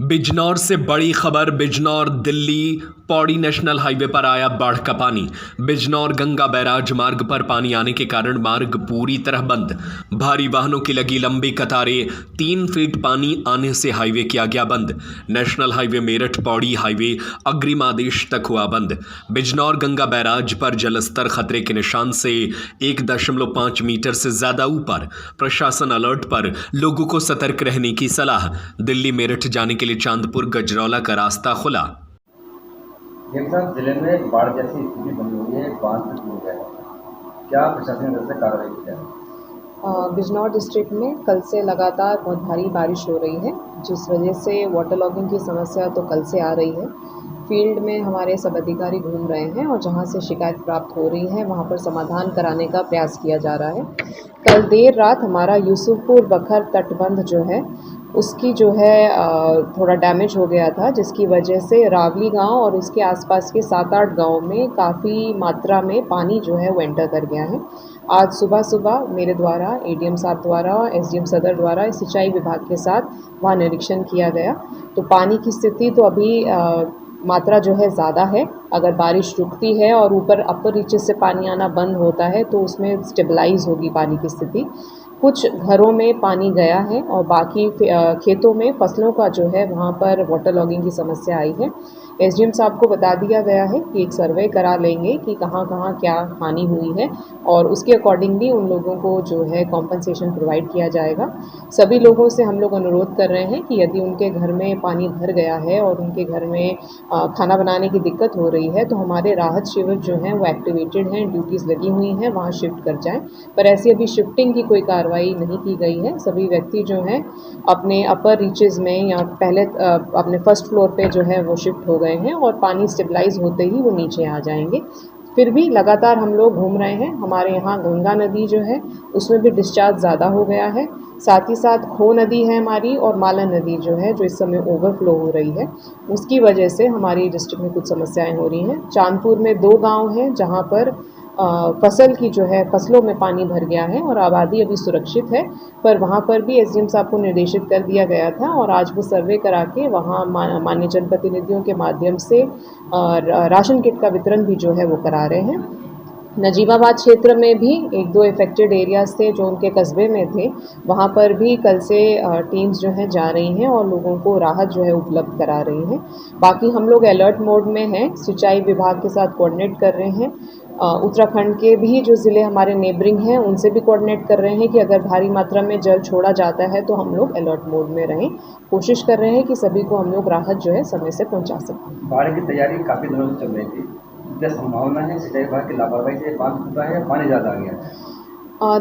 बिजनौर से बड़ी खबर। बिजनौर दिल्ली पौड़ी नेशनल हाईवे पर आया बाढ़ का पानी। बिजनौर गंगा बैराज मार्ग पर पानी आने के कारण मार्ग पूरी तरह बंद। भारी वाहनों की लगी लंबी कतारें। 3 फीट पानी आने से हाईवे किया गया बंद। National highway Meerut Pauri highway अग्रिम आदेश तक हुआ बंद। बिजनौर गंगा बैराज पर जलस्तर खतरे के निशान से 1.5 मीटर से ज्यादा ऊपर। प्रशासन अलर्ट पर, लोगों को सतर्क रहने की सलाह। दिल्ली मेरठ जाने के लिए चांदपुर गजरौला का रास्ता खुला। एक साथ जिले में बाढ़ जैसी स्थिति बनी हुई है, बांध टूट गया है। क्या प्रशासन की तरफ से कार्रवाई की जा रही है? बिजनौर डिस्ट्रिक्ट में कल से लगातार बहुत भारी बारिश हो रही है, जिस वजह से वाटर लॉगिंग की समस्या तो कल से आ रही है। फील्ड में हमारे सब अधिकारी घूम रहे हैं और जहां से शिकायत प्राप्त हो रही है वहां पर समाधान कराने का प्रयास किया जा रहा है। कल देर रात हमारा यूसुफपुर बखर तटबंध जो है उसकी जो है थोड़ा डैमेज हो गया था, जिसकी वजह से रावली गांव और उसके आसपास के 7-8 गांव में काफ़ी मात्रा में पानी जो है वो एंटर कर गया है। आज सुबह सुबह मेरे द्वारा, एडीएम साहब द्वारा, एसडीएम सदर द्वारा सिंचाई विभाग के साथ वहाँ निरीक्षण किया गया। तो पानी की स्थिति तो अभी मात्रा जो है ज़्यादा है। अगर बारिश रुकती है और ऊपर अपर रीचेस से पानी आना बंद होता है तो उसमें स्टेबलाइज होगी पानी की स्थिति। कुछ घरों में पानी गया है और बाकी खेतों में फसलों का जो है वहाँ पर वाटर लॉगिंग की समस्या आई है। एसडीएम साहब को बता दिया गया है कि एक सर्वे करा लेंगे कि कहाँ कहाँ क्या हानि हुई है और उसके अकॉर्डिंगली उन लोगों को जो है कॉम्पनसेशन प्रोवाइड किया जाएगा। सभी लोगों से हम लोग अनुरोध कर रहे हैं कि यदि उनके घर में पानी भर गया है और उनके घर में खाना बनाने की दिक्कत हो रही है तो हमारे राहत शिविर जो हैं वो एक्टिवेटेड हैं, ड्यूटीज़ लगी हुई हैं, वहाँ शिफ्ट कर जाएं। पर ऐसी अभी शिफ्टिंग की कोई कार्रवाई नहीं की गई है। सभी व्यक्ति जो हैं अपने अपर रीचेज़ में या पहले अपने फर्स्ट फ्लोर पे जो है वो शिफ्ट हो गए हैं और पानी स्टेबलाइज होते ही वो नीचे आ जाएंगे। फिर भी लगातार हम लोग घूम रहे हैं। हमारे यहाँ गंगा नदी जो है उसमें भी डिस्चार्ज ज़्यादा हो गया है। साथ ही साथ खो नदी है हमारी और माला नदी जो है जो इस समय ओवरफ्लो हो रही है, उसकी वजह से हमारी डिस्ट्रिक्ट में कुछ समस्याएं हो रही हैं। चांदपुर में 2 गांव हैं जहां पर फसल की जो है फसलों में पानी भर गया है और आबादी अभी सुरक्षित है, पर वहाँ पर भी एसडीएम साहब को निर्देशित कर दिया गया था और आज वो सर्वे करा के वहाँ माननीय जनप्रतिनिधियों के माध्यम से राशन किट का वितरण भी जो है वो करा रहे हैं। नजीबाबाद क्षेत्र में भी 1-2 इफेक्टेड एरियाज़ थे जो उनके कस्बे में थे, वहाँ पर भी कल से टीम्स जो हैं जा रही हैं और लोगों को राहत जो है उपलब्ध करा रही हैं। बाकी हम लोग अलर्ट मोड में हैं, सिंचाई विभाग के साथ कोऑर्डिनेट कर रहे हैं। उत्तराखंड के भी जो ज़िले हमारे नेबरिंग हैं उनसे भी कोऑर्डिनेट कर रहे हैं कि अगर भारी मात्रा में जल छोड़ा जाता है तो हम लोग अलर्ट मोड में रहें। कोशिश कर रहे हैं कि सभी को हम लोग राहत जो है समय से पहुँचा सकें। बाढ़ की तैयारी काफ़ी दिनों से चल रही थी, क्या संभावना है सिंचाई विभाग की लापरवाही से बांध टूटा है या पानी ज़्यादा आ गया है?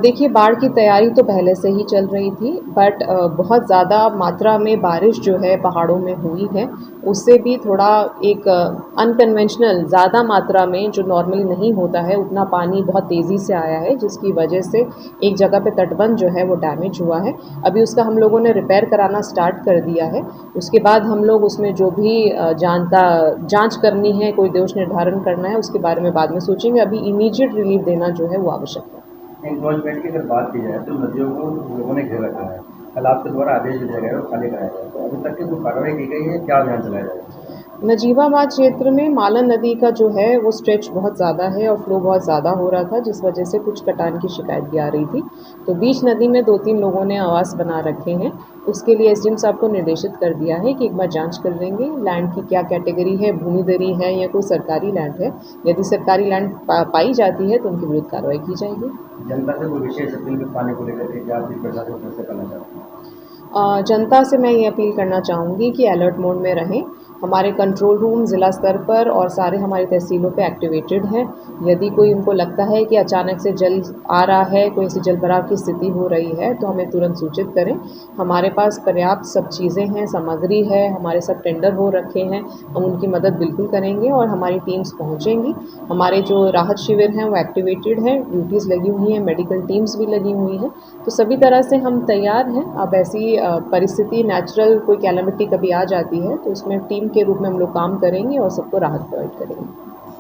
देखिए, बाढ़ की तैयारी तो पहले से ही चल रही थी, बट बहुत ज़्यादा मात्रा में बारिश जो है पहाड़ों में हुई है, उससे भी थोड़ा एक अनकन्वेंशनल ज़्यादा मात्रा में जो नॉर्मली नहीं होता है उतना पानी बहुत तेज़ी से आया है, जिसकी वजह से एक जगह पे तटबंध जो है वो डैमेज हुआ है। अभी उसका हम लोगों ने रिपेयर कराना स्टार्ट कर दिया है। उसके बाद हम लोग उसमें जो भी जांच करनी है, कोई दोष निर्धारण करना है, उसके बारे में बाद में सोचेंगे। अभी इमीडिएट रिलीफ देना जो है वो आवश्यक है। एनक्रोचमेंट की अगर बात की जाए तो नदियों को लोगों ने घेर रखा है। कल आपके द्वारा आदेश दिया गया है और खाली कराया गया है, तो अभी तक की कोई कार्रवाई की गई है? क्या अभियान चलाया जाएगा? नजीबाबाद क्षेत्र में मालन नदी का जो है वो स्ट्रेच बहुत ज़्यादा है और फ्लो बहुत ज़्यादा हो रहा था, जिस वजह से कुछ कटान की शिकायत भी आ रही थी। तो बीच नदी में 2-3 लोगों ने आवास बना रखे हैं। उसके लिए एसडीएम साहब को निर्देशित कर दिया है कि एक बार जांच कर लेंगे लैंड की क्या कैटेगरी है, भूमिदरी है या कोई सरकारी लैंड है। यदि सरकारी लैंड पाई जाती है तो उनके विरुद्ध कार्रवाई की जाएगी। जनता से कोई विशेष अपील पानी को लेकर के क्या आप प्रशासन से करना चाहते हैं? जनता से मैं ये अपील करना चाहूँगी कि अलर्ट मोड में रहें। हमारे कंट्रोल रूम ज़िला स्तर पर और सारे हमारी तहसीलों पे एक्टिवेटेड हैं। यदि कोई उनको लगता है कि अचानक से जल आ रहा है, कोई ऐसी जलभराव की स्थिति हो रही है, तो हमें तुरंत सूचित करें। हमारे पास पर्याप्त सब चीज़ें हैं, सामग्री है, हमारे सब टेंडर हो रखे हैं, हम उनकी मदद बिल्कुल करेंगे और हमारी टीम्स पहुँचेंगी। हमारे जो राहत शिविर हैं वो एक्टिवेटेड हैं, ड्यूटीज़ लगी हुई हैं, मेडिकल टीम्स भी लगी हुई हैं। तो सभी तरह से हम तैयार हैं। अब ऐसी परिस्थिति नेचुरल कोई कैलामिटी कभी आ जाती है तो उसमें टीम के रूप में हम लोग काम करेंगे और सबको राहत प्रोवाइड करेंगे।